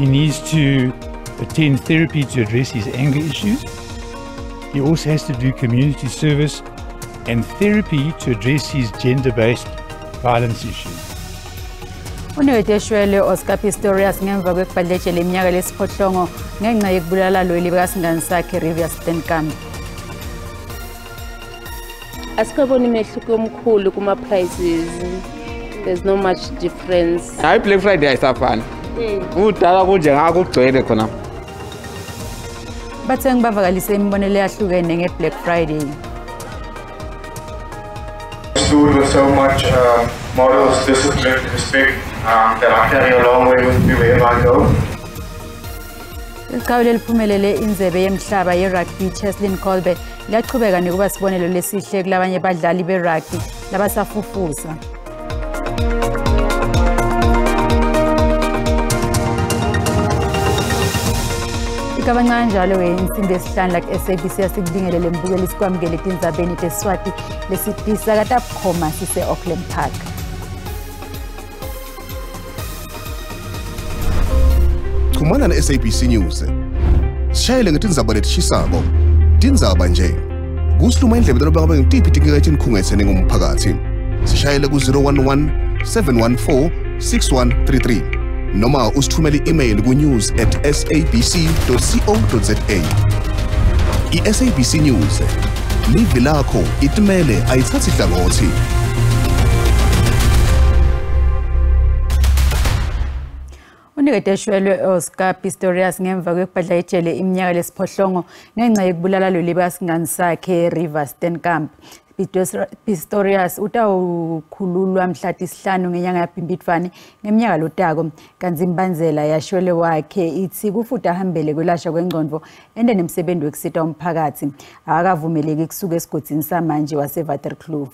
He needs to attend therapy to address his anger issues. He also has to do community service and therapy to address his gender-based violence issues. Uneweteshwele Oscar Pistorius ngemva kwekubhadletshe leminyaka lesiphohlongo ngenxa yekubulala lo libakasingane sakhe River Stenkamp. Asikaboni mehluko omkhulu kuma prices. There's no much difference. Hayi Black Friday ayisafani. Udala kunje ngako kugcwele khona. Bathengi bavakalise imibonelo eyahlukene nge-Black Friday. Stored with so much morals, discipline, respect that I carry a long way with me wherever I go. Iqhawe liphumelele inzebe yemhlaba ye-rugby Cheslin Kolbe liyaqhubeka nokuba sibonelo lesihle kulabanye abadlali be-rugby labasafufusa. Ikabancane njalo insimbi esihlanu like SABC yasikubingelele mbukeli sikwamukele Tindzabeni teSiswati lesitisa katabukhoma sise Auckland Park. Chumana na SABC News. Sishayele ngetindzaba letishisako. Tindzaba nje. Kusiluma indlebe nalobanga ngitiphi tinkeka khungethene ngomphakathi. Sishayele ku 011 714 6133. Noma usithumele email ku news@sabc.co.za. I-SABC News. Livi lakho itimele ayithathi hlangothi. Uneweteshwele Oscar Pistorius ngemva kwekubhadla ejele iminyaka lesiphohlongo ngenxa yekubulala lo libakasingane sakhe River Stenkamp. Pistorius utawukhululwa mhla tisihlanu ngenyanga yaBhimbidvwane ngeminyaka lotako kanti imbandzela yashwele wakhe ithi kufuthi ahambele kwelashwa kwengqondo ende nemsebenzi wekusita umphakathi akavumeleki kusuka esigodini samanje waseWaterkloof.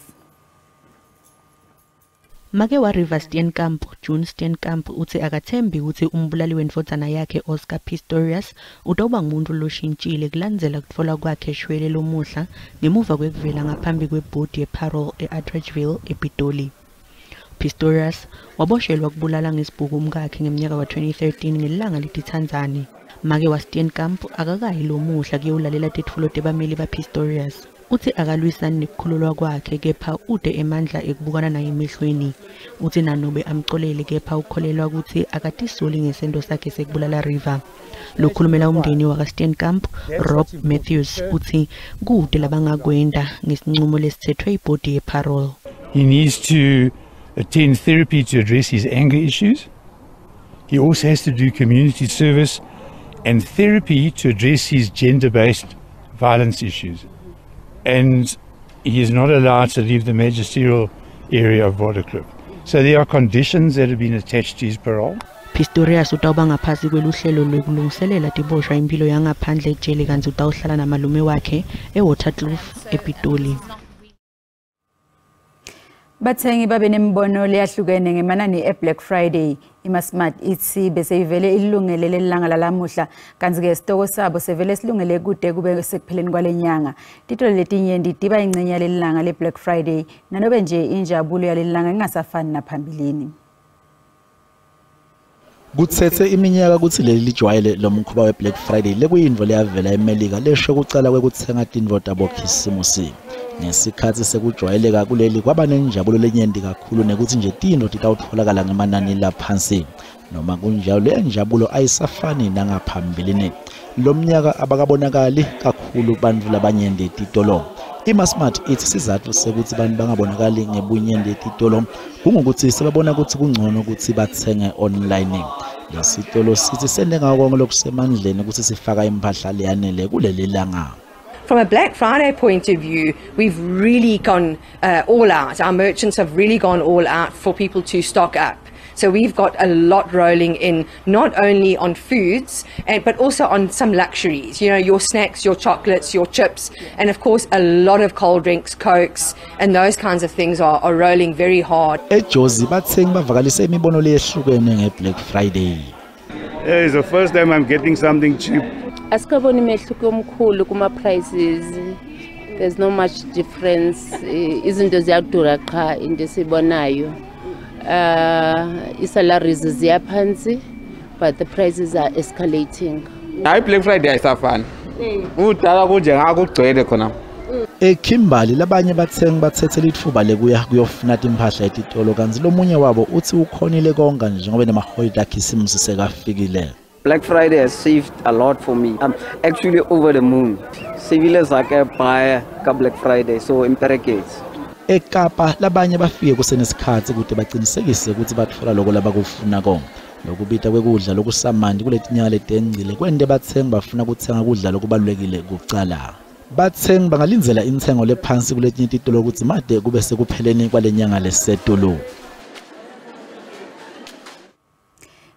Make wa River Stenkamp, June Stenkamp uthi akathembi ukuthi umbulali wendvodana yakhe Oscar Pistorius utoba ngumuntu loshintshile kulandzela kutfola kwakhe eshwele lomuhla ngemuva kwekuvela ngaphambi kwebhodi yeparole e-Atteridgeville ePitoli. Pistorius waboshelwa kubulala ngesibhuku umkakhe ngeminyaka wa-2013 ngelanga letithandzani. Make wa Stenkamp akakayi lomuhla kuyolalela tetfulo tebameli baPistorius. Uthi akalwisani nekukhululwa kwakhe kepha ude emandla ekubukana naye emehlweni. Uthi nanobe amcolele kepha ukholelwa ukuthi akatisoli ngesendo sakhe sekubulala River. Lokhulumela umndeni wakaStenkamp, Rob Matthews, uthi kude labangakwenda ngesinqumo lesithethwe ibhodi yeparole. He needs to attend therapy to address his anger issues. He also has to do community service and therapy to address his gender-based violence issues. And he is not allowed to leave the magisterial area of Waterkloof. So there are conditions that have been attached to his parole. Pistorius utawuba ngaphasi kweluhlelo lokulungiselela tiboshwa impilo yangaphandle ejele kanti utawuhlala namalume wakhe eWaterkloof ePitoli. Bathengi babe nembono leyahlukene ngemanani eBlack Friday. ImaSmart ithi bese ivele ilungele lelanga lalamuhla kanti ke isitoko sabo sevele silungele kude kube sekupheleni kwalenyanga. Titolo letinyendi tiba ingcenya lelanga leBlack Friday nanobe nje injabulo yalelanga ingasafani naphambilini. Kutsethe iminyaka ukuthi leli lijwayele lomkhuba weBlack Friday lekuyindvo leyavela eMelika lesho kucala kwekutsenga tindvo tabo Khisimusi. Ngesikhathi sekujwayeleka kuleli kwaba nenjabulo lenyendi kakhulu nekuthi nje tindvo titawutfolakala ngemanani laphansi noma kunjalo le njabulo ayisafani nangaphambilini. Lo mnyaka abakabonakali kakhulu bantfu labanyendi titolo. ImaSmart ithi sizathu sekuthi abantu bangabonakali ngebunyendi titolo kungukuthi sebabona ukuthi kungcono ukuthi bathenge online. Lesitolo sithi sende ngakho lokusemandleni ukuthi sifaka impahla leyanele kuleli langa. From a Black Friday point of view, we've really gone all out. Our merchants have really gone all out for people to stock up. So we've got a lot rolling in, not only on foods, but also on some luxuries. You know, your snacks, your chocolates, your chips, and of course a lot of cold drinks, Cokes, and those kinds of things are rolling very hard. Ejozi bathengi bavakalise imibono leyehlukene ngeBlack Friday. It's the first time I'm getting something cheap. Asikaboni mehluko omkhulu kuma prices. There's no much difference. Izinto ziyadura qha into esibonayo. Isalaries ziyaphansi but the prices are escalating. Hayi Black Friday ayisafani. Udala kunje ngakugcwele khona. Kimberley labanye bathengi bathethe lithuba lekuya kuyofuna impahla etitolo kanzi lomunye wabo uthi ukhonile konga njengoba nemaholiday akhisimusi sekafikile. Black Friday has saved a lot for me. I'm actually over the moon. Civile zakhe buy ka Black Friday so imperekezi. Ekapa labanye bafike kusenesikhathi ukuthi baqinisekise ukuthi bathola lokho labakufuna konke. Lokubita kwekudla lokusamandi kuletinyanga letengcile kwende bathengi bafuna ukuthenga kudla lokubalulekile kucala. Bathengi bangalinzela inthengo lephansi kuletinye ititolo ukuthi made kube sekupheleni kwalenyanga lesetulu.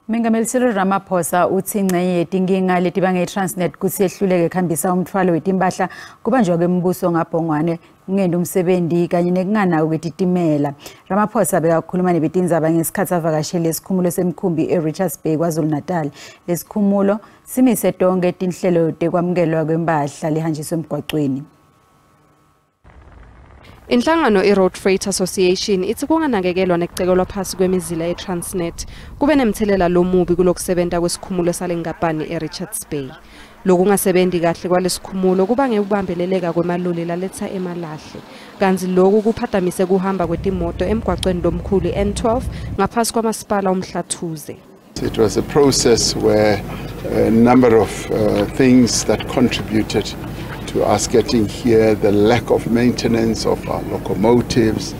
Mengameli Cyril Ramaphosa uthi ingcenye yetinkinga leti bange Transnet kuthi ehluleke khambisa umthwalo wetimpahla kubanjwa kwemibuso ngabhongwane ngende umsebenzi kanye nekungana kwetitimela. Ramaphosa bekakhuluma nebetindzaba ngesikhathi avakashele esikhumulo semkhumbi eRichards Bay KwaZulu-Natal. Lesikhumulo simise tonke tinhlelo tekwamukelwa kwempahla lihanjiswe emgwaqweni. Inhlangano i-Road Freight Association ithi kunganakekelwa nekucekelwa phasi kwemizila ye-Transnet kube nemthelela lomubi kulokusebenza kwesikhumulo salengapani eRichards Bay. Lokungasebenzi kahle kwalesikhumulo kubange ukubambeleleka kwemaloli laletha emalahle. Kanzi lokhu kuphadamise kuhamba kwetimoto emgwaqweni lomkhulu N12 ngaphasi kwamasipala uMhlathuze. It was a process where a number of things that contributed to us getting here, the lack of maintenance of our locomotives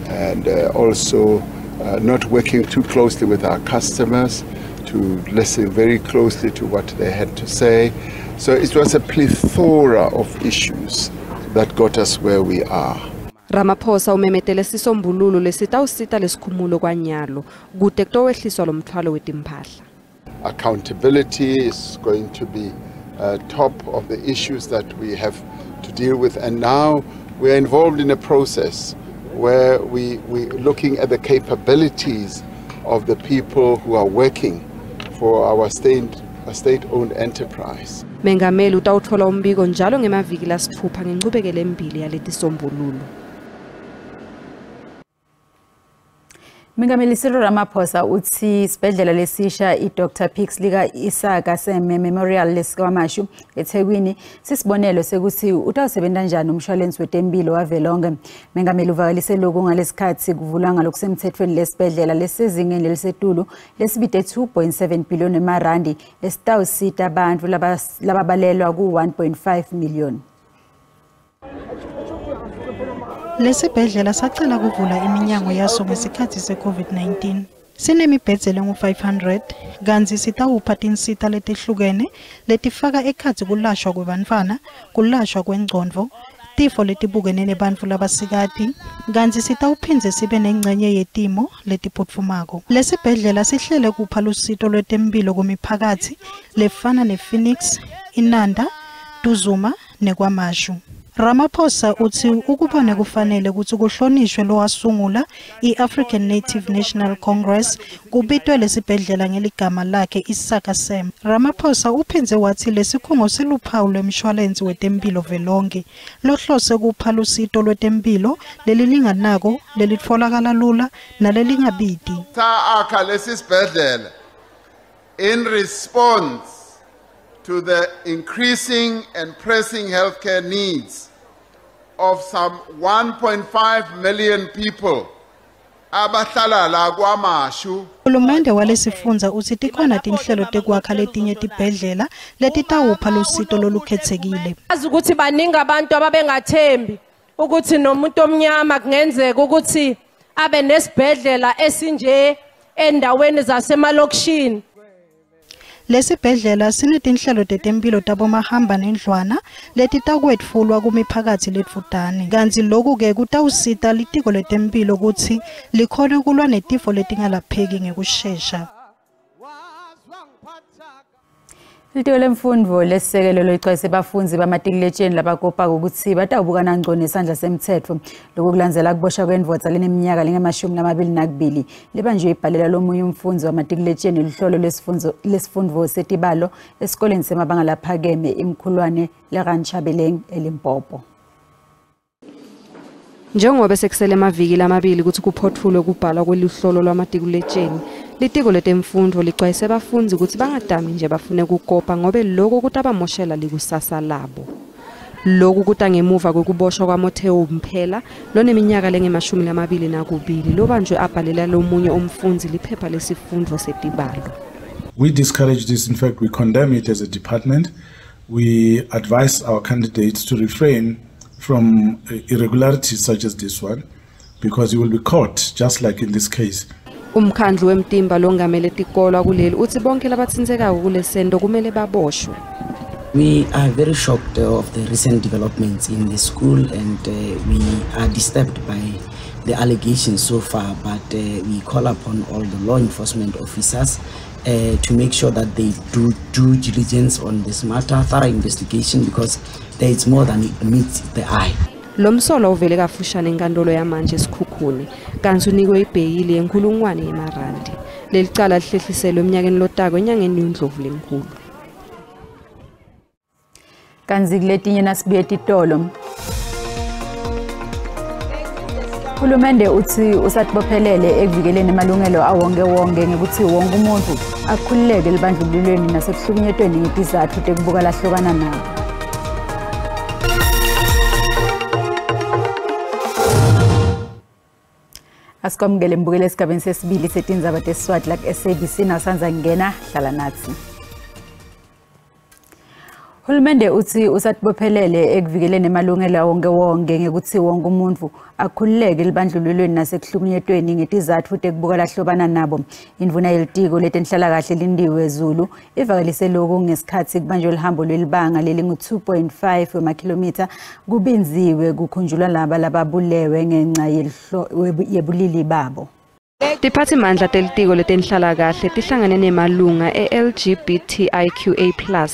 and also not working too closely with our customers to listen very closely to what they had to say. So it was a plethora of issues that got us where we are. Ramaphosa umemetele sisombululo lesitawusita lesikhumulo kwanyalo kude kutowehliswa lomthwalo wetimpahla. Accountability is going to be top of the issues that we have to deal with, and now we are involved in a process where we're looking at the capabilities of the people who are working for our state-owned enterprise. Mengameli utawuthola umbiko njalo ngemaviki lasithupha ngenqubekelo embili yaletisombululo. Mengameli Cyril Ramaphosa uthi isibhedlela lesisha iDr Pix lika Isaka Seme Memorial lesikwamashu eThekwini sisibonelo sekuthi utawusebenza kanjani umshwalense wetempilo wavelonke. Mengameli uvakalise lokhu ngalesikhathi kuvulwa ngalokusemthethweni lesibhedlela lesezingeni lelisetulu lesibide 2.7 billion emarandi lesitawusita abantu lababalelwa ku 1.5 million. Lesibhedlela sacela kuvula iminyango yaso ngesikhathi se-COVID-19. Sinemibhedlela engu-500 kanzi sitawupha tinsita letehlukene letifaka ekhatsi kulashwa kwebantfwana, kulashwa kwengcondvo, tifo letibukene nebantfu labasikati, kanzi sitawuphindze sibe nengcenye yetimo letiphutfumako. Lesibhedlela sihlele kupha lusito lwetemphilo kumiphakatsi lefana nePhoenix, iNanda, Tuzuma nekwamashu. Ramaphosa uthi ukubona kufanele ukuthi kuhlonishwe lo wasungula iAfrican Native National Congress kubitwe lesibhedlela ngeligama lakhe Isaka Seme. Ramaphosa uphinze wathi lesikhungo siluphawu lwemshwalensi wetempilo velonke lohlose kupha lusito lwetempilo lelilinganako lelitfolakala lula nalelingabidi. Akha lesibhedlela in response to the increasing and pressing healthcare needs of some 1.5 million people abahlala la kwamashu. Uhulumende walesifundza uthi tikhona tinhlelo tekwakha letinye tibhedlela letitawupha lusito lolukhetsekile. Azi ukuthi baningi abantu ababengathembi ukuthi nomuntu omnyama kungenzeka ukuthi abe nesibhedlela esinje endaweni zasemalokishini. Lesibhedlela sinetinhlelo tetempilo tabomahamba nendlwana letitakwetfulwa kumiphakathi letfutane. Kanzi lokhu ke kutawusita litiko letempilo ukuthi likhone kulwa netifo letingalapheki ngekushesha. Litiko lemfundvo lesisekelo loyixwayise bafundzi bamatikletsheni labakopa ukuthi batawubukana ngcono nesandla semthetho lokhu kulandzela kuboshwa kwendvodza leneminyaka lengama-22 libanjwe ibhalela lomunye umfundzi wamatikletsheni luhlolo lesifundvo setibalo esikoleni semabanga laphakeme imkhulwane leRanchabeleng eLimpopo. Njengoba sekusele amaviki lamabili ukuthi kuphothulwe kubhalwa kweluhlolo lwamatikuletsheni Litiko letemfundo lixwayise abafundi ukuthi bangadami nje bafune ukukopa ngoba lokho ukuthi abamoshela likusasa labo. Lokhu kuta ngemuva kokuboshwa kwaMotheo Mphela loneminyaka lenge-22 lobanjwe abhalela lomunye umfundi liphepha lesifundo setibalo. We discourage this. In fact, we condemn it as a department. We advise our candidates to refrain from irregularities such as this one, because you will be caught, just like in this case. Umkhandlu wemtimba longamele tikolo kuleli uthi bonke labathinzekayo kulesento kumele baboshwe. We are very shocked of the recent developments in the school, and we are disturbed by the allegations so far, but we call upon all the law enforcement officers to make sure that they do due diligence on this matter, thorough investigation, because there is more than it meets the eye. Lomsolo uvele kafushane enkantolo yamanje esikhukhune kanti unikwe ibheyili yenkulungwane yemarandi. Leli cala lihlehliselwe eminyakeni lotako enyangeni yoNdlovu lenkulu. Kanzi kuletinye nasibuye titolo. Uhulumende uthi usatibophelele ekuvikeleni amalungelo awonke ngekuthi wonke umuntu akhululeke libandlululweni nasekuhlukunyetweni ngetizathu tekubuka lahlukana nabo. Asikwamukele mbukele esigabeni sesibili seTindzaba teSiswati la SABC nasanza ngena hlala nathi. Uhulumende uthi usatibophelele ekuvikeleni amalungelo awonke ngekuthi wonke umuntu akhululeke libandlululweni nasekuhlukunyetweni ngetizathu tekubuka lahlobana nabo. Indvuna yelitiko letenhlalakahle Lindiwe Zulu ivakalise lokhu ngesikhathi kubanjwe lihambo lwelibanga lelingu-2.5 wemakhilomitha kubinziwe kukhunjulwa laba lababulewe ngenxa yebulili babo. Tiphathimandla telitiko letenhlalakahle tihlangane nemalunga LGBTIQA+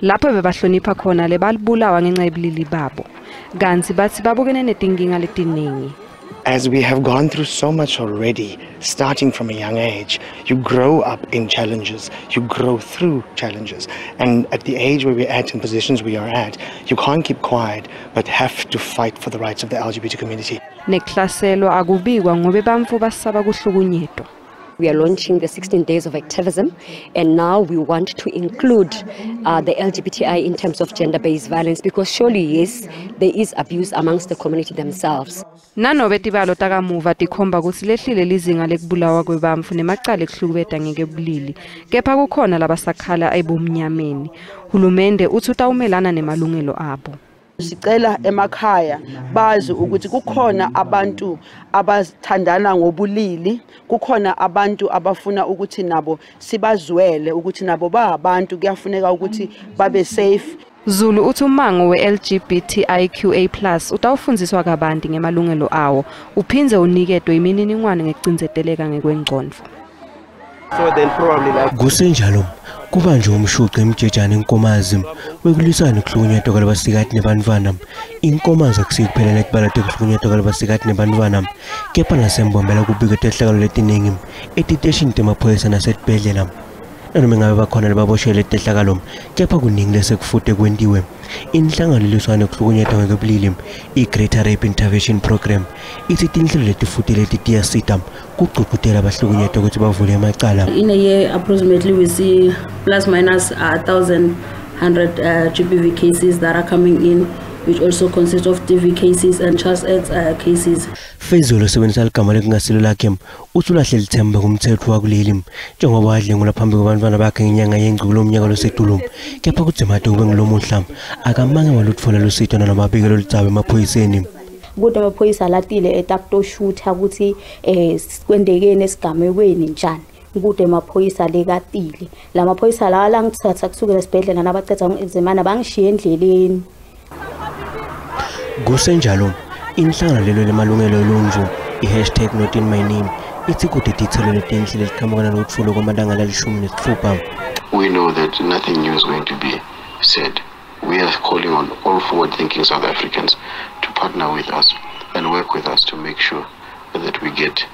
lapho bebahlonipha khona lebalibulawa ngenxa yebulili babo. Kanti bathi babukene netinkinga letiningi. As we have gone through so much already, starting from a young age, you grow up in challenges, you grow through challenges. And at the age where we're at, in positions we are at, you can't keep quiet, but have to fight for the rights of the LGBT community. Neklaselwa akubikwa ngobe bamfu basaba kuhlukunyetwa. We are launching the 16 days of activism, and now we want to include the LGBTI in terms of gender-based violence, because surely, yes, there is abuse amongst the community themselves. Nanobe tibalo takamuva tikhomba kutsi lehlile lizinga lekubulawa kwebamfu nemacala ekuhlukubeta ngekebulili, kepha kukhona labasakhala ayibumnyameni. Hulumende uthi utawumelana nemalungelo abo. Sicela emakhaya bazi ukuthi kukhona abantu abathandana ngobulili, kukhona abantu abafuna ukuthi nabo sibazwele ukuthi nabo abantu kuyafuneka ukuthi babe safe. Zulu uthi umango we-LGBTIQA+ utawufundziswa kabanti ngemalungelo awo, uphinze uniketwe imininingwane ngekucinzeteleka ngekwengcondvo. So then probably like kusenjalo kubanje umshuqe emjejane enkomazi wekulisana ukuhlukunyetwa kwalabasikati nebantwana. Inkomazi akusikuphela kubalate ukuhlukunyetwa kwalabasikati nebantwana, kepha nasembombela kubika tehlakalo letiningi etiteshini temaphoyisa nasetibhedlela. Nanoma ngabe bakhona lababoshele tehlakalo, kepha kuningi lesekufute kwentiwe. Inhlangano liswana ukuhlukunyetwa ngekobulili i-Greater Rape Intervention Program ithi tinhlelo letifutile tiyasita kugqugqutela abahlukunyetwa ukuthi bavule amacala. In a year approximately we see plus minus 1,100 GBV cases that are coming in, which also consists of TV cases and child AIDS cases. Fezolo sebenzisa ligama lekungasilo lakhe uthulahle lithemba kumthetho wakuleli njengoba wadlengula phambi kwabantwana bakhe ngenyanga yengculo umnyaka losetulu, kepha kudzimade kube ngilomuhla akamange walutfola losito namabikelo litsabe emaphoyiseni. Ukuthi amaphoyisa latile etakutoshutha ukuthi kwendekene esigamekweni njani ukuthi amaphoyisa lekatile lamaphoyisa la langithatha kusukela esibhedlela nabacetha ngizimana bangishiye endleleni. Kusenjalo inhlangano lelo lemalungelo olunju #NotInMyName ithi kude dithelo letinhle liqhamukana nokuthulo kwamalanga la-16. We know that nothing new is going to be said. We are calling on all forward-thinking South Africans to partner with us and work with us to make sure that we get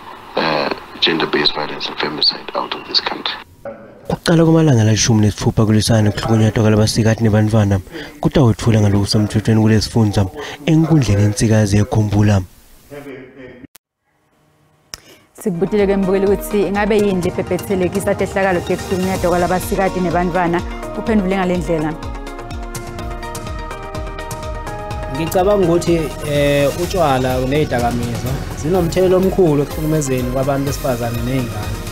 gender-based violence and femicide out of this country. Kuqala kwamalanga la-16 kulisana ukuhlukunyetwa kwalabasikati nebantwana kutawethula ngaloku semthethweni kulesifundza enkundleni ensikazi ekhumbula. Sikubutile ke mbukeli ukuthi ingabe yini lephephethelekisa tehlakalo tekuhlukunyezwa kwalabasikati nebantwana uphendule ngalendlela. Ngicabanga ukuthi utshwala nezidakamizwa zinomthelela omkhulu ekuhlukumezeni kwabantu besifazane nezingane.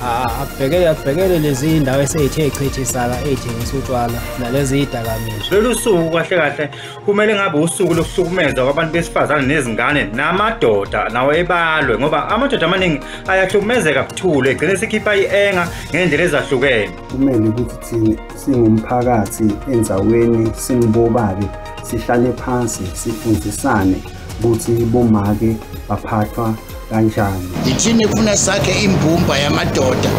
Akubhekele lezi indawo esezithe chithisaka ezithengisa utshwala nalezi zidakamizwa. Lolu suku kahle kahle kumele ngabe usuku lokuhlukumeza kwabantu besifazane nezingane namadoda nawo ebalwe ngoba amadoda amaningi ayahlukumezeka buthule egcine sikhipha ienga ngendlela ezahlukene. Kumele ukuthi thina singumphakathi enzaweni singibobabe sihlale phansi sifundisane ukuthi bomake baphathwa kanjani. Ithini ifuna sakhe imbumba yamadoda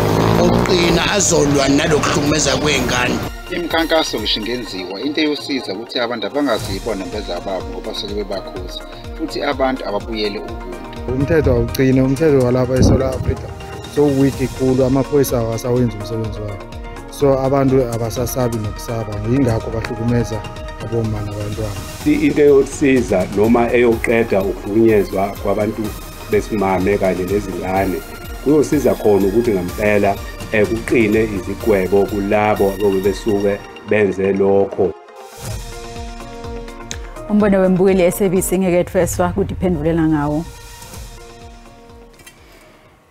oqina azolwa nalokuhlukumeza kwengane. Imikhankaso ngishingenziwa into eyosiza ukuthi abantu abangazibona impeza babo ngoba sele bebakhosi futhi abantu ababuyele ubuntu. Umthetho awuqine, umthetho walapha eSouth Africa so weak ikhulu, amaphoyisa awasawenza umsebenzi wabo. So abantu abasasabi nokusaba ingakho bahlukumeza aboma nabantwana. Into eyosiza noma eyoqeda ukuhlukunyezwa kwabantu besimame kanye nezingane kuyosiza khona ukuthi ngempela kuqine izigwebo kulabo besuke benze lokho. Umbono wembukeli SABC ngeke ethweswa kudiphendulela ngawo.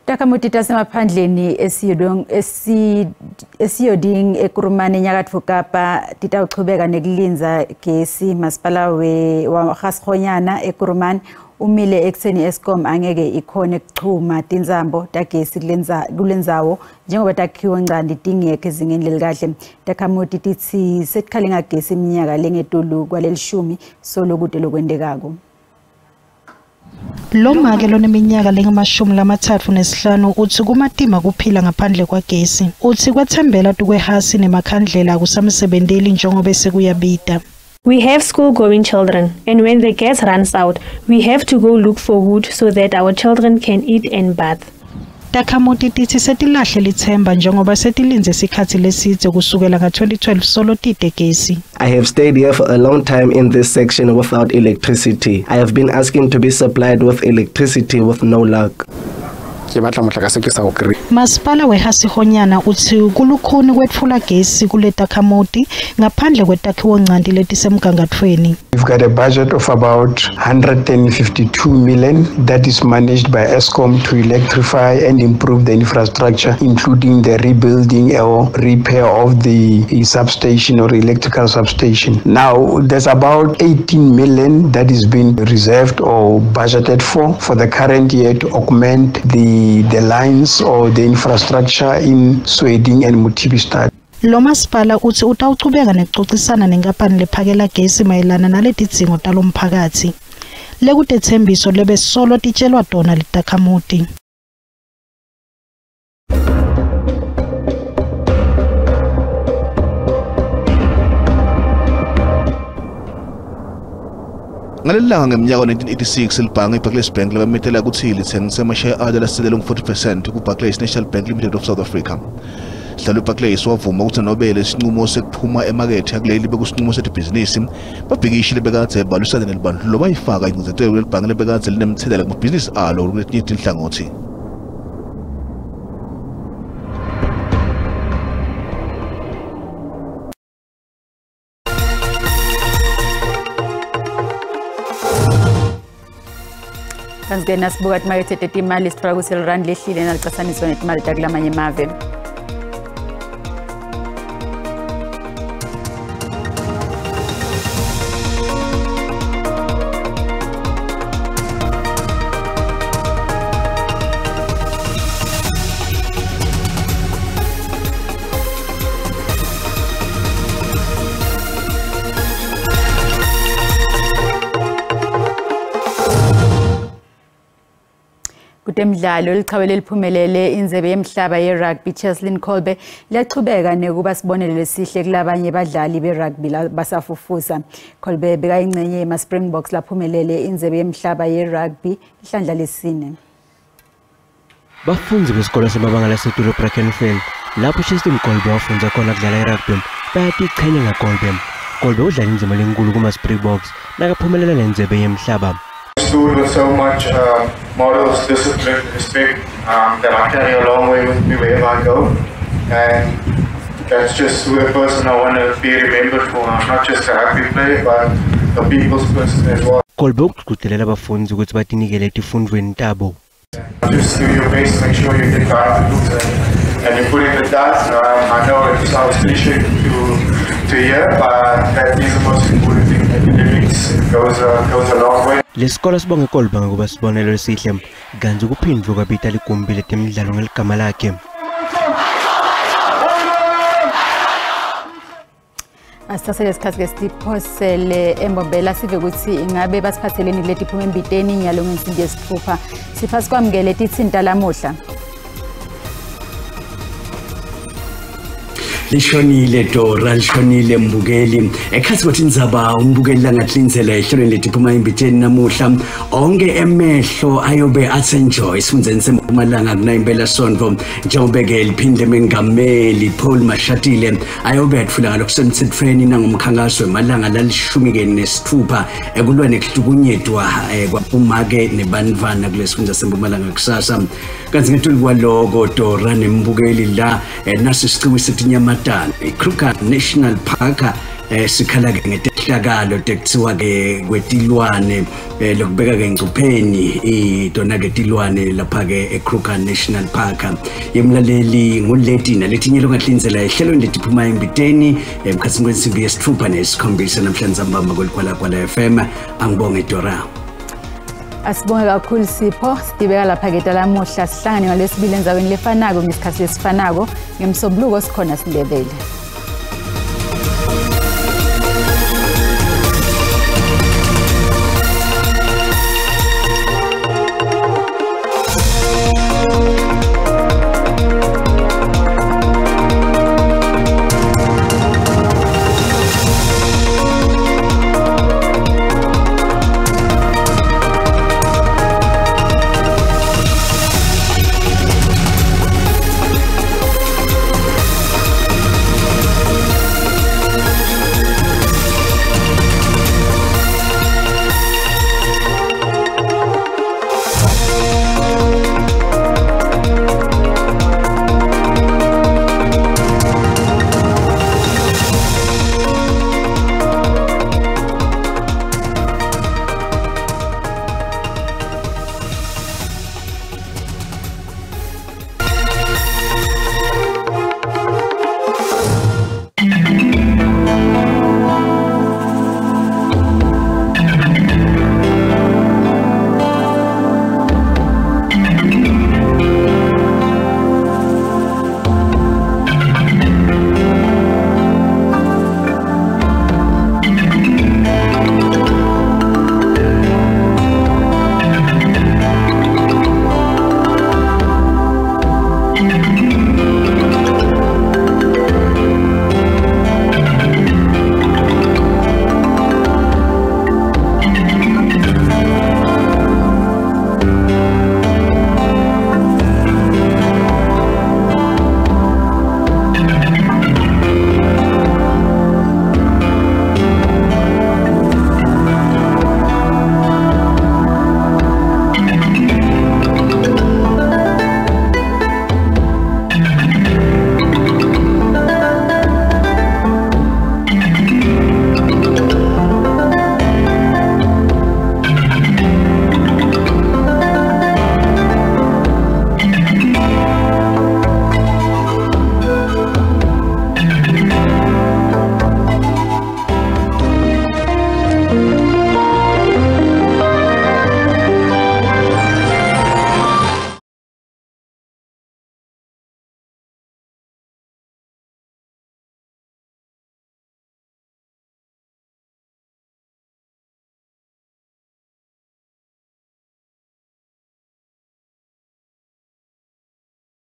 Takamuti tasemaphandleni esiyoding ekurumane nyakatho Kapa titawuchubeka nekulinza gesi masipala wa Gaskhonyana ekurumane umile ekseni Eskom angeke ikhone kuchuma tindzambo tagesi kulendzawo njengoba takhiwe ngcandi tingeke ezingeni lelikahle. Takamuti tithi sekukhale ngagesi iminyaka lengetulu kwalelishumi solo kude lokwendekako. Lo make loneminyaka lengama-35 uthi kumatima kuphila ngaphandle kwagesi. Uthi kwathembela tukwehasi nemakhandlela akusamsebenteli njengoba sekuyabita. We have school-going children, and when the gas runs out, we have to go look for wood so that our children can eat and bath. Takamuti tithi setilahle lithemba njengoba setilinze isikhathi leside kusukela nga-2012 solo tide gesi. I have stayed here for a long time in this section without electricity. I have been asking to be supplied with electricity with no luck. Masipala weHasihonyana uthi kulukhuni kwetfula gesi kule Takamuti ngaphandle kwetakhiwo ngcandi letisemgangathweni. We've got a budget of about 152 million that is managed by Eskom to electrify and improve the infrastructure, including the rebuilding or repair of the substation or electrical substation. Now, there's about 18 million that is being reserved or budgeted for the current year to augment the lines or the infrastructure in Sweding and Mutibistad. Lo masipala uthi utawuchubeka nekuxoxisana nenkampani lephakela gesi mayelana naletidzingo talomphakathi. Lekutethembiso lebe solo titshelwa tona liTakamuti. Ngalelanga ngeminyaka 1986 ilibhange iBarclays Bank labamethela ukuthi lithengise amasheya alo laselele ngo-40% kuBarclays National Bank Limited of South Africa. Sihlalo uBarclays wavuma ukuthi nobele isinqumo sekuphuma emakethe yakuleli bekusinqumo setibhizinisi babhikishe lebekade balusana nelibandlulo bayifaka ingcazelo lelibhange lebekade linemthelela kumabhizinisi alo kuletinye inhlangothi. Kanzgena sibuka timakethe tetimali sithola ukuthi lirand lehlile naliqathaniswa netimali takulamanye amave. Kutemidlalo lichawele liphumelele inzebe yemhlaba yerugby Cheslin Kolbe liyachubeka nekuba sibonelelo esihle kulabanye badlali berugby basafufusa. Kolbe bekayingcenye ema Springboks laphumelele inzebe yemhlaba yerugby ihlandla lesine. Bafunzi besikole semabanga laseTulo Brackenfell lapho Cheslin Kolbe wafunza khona ukudlala irugby bayayichenya ngaKolbe. Kolbe udlala inzima lenkulu kuma Springboks nakaphumelela lenzebe yemhlaba. School with so much morals, discipline, respect that I carry a long way with me wherever I go, and that's just who the person I want to be remembered for. I'm not just a happy player, but a people's person as well. Kolbe ukuqhudelela abafundi ukuthi batinikele etifundweni tabo. Just do your best, make sure you get down to books and you put in the dust. I know it sounds cliche to hear, but that is the most important thing. Academics goes a long way. Lesikolo sibonge Kolbe ngokuba sibonelo esihle kanti ukuphindwa kwabita ligumbi letemidlalo ngeligama lakhe. Asithathele isikhathi siphosele embombela sive ukuthi ingabe basiphatheleni kuleti phuma embiteni nyalo ngensimbi yesithupha siphasi kwamukele tithinta lamuhla. Lishonile Dora, lishonile mbukeli. Ekhathi kwathi Tindzaba umbukeli langathlinzela ehlelweni letiphuma embiteni namuhla. Onke emehlo ayobe atsenjoy sifundeni seMpumalanga kunayimpela sonto njengoba ke liphinde mengameli Paul Mashatile ayobe athula ngalokusemthethweni nangomkhankaso wemalanga lalishumi ke nesithupha ekulwa nekuhlukunyedwa kwabumake nebantwana kulesifunda seMpumalanga kusasa. Kanti ngetuli kwaloko Dora nembukeli la nasisiqiwe setinyama Kruger National Park sikhala ke ngetehlakalo tekuthiwa ke kwetilwane lokubeka ke engcupheni idona ke tilwane lapha ke eKruger National Park. Yemlaleli nguLetina letinyelo ngahlinzela ehlelweni letiphuma embiteni emkhathini kwensimbi yesithupha nesikhombisa namhlanje mbamba kwala FM. Angibonge Dora. Asibonge kakhulu Sipho, sitibeka lapha ke lamuhla sihlangane ngalesibili enzaweni lefanako ngesikhathi lesifanako ngemsobuluko sikhona Sindebele.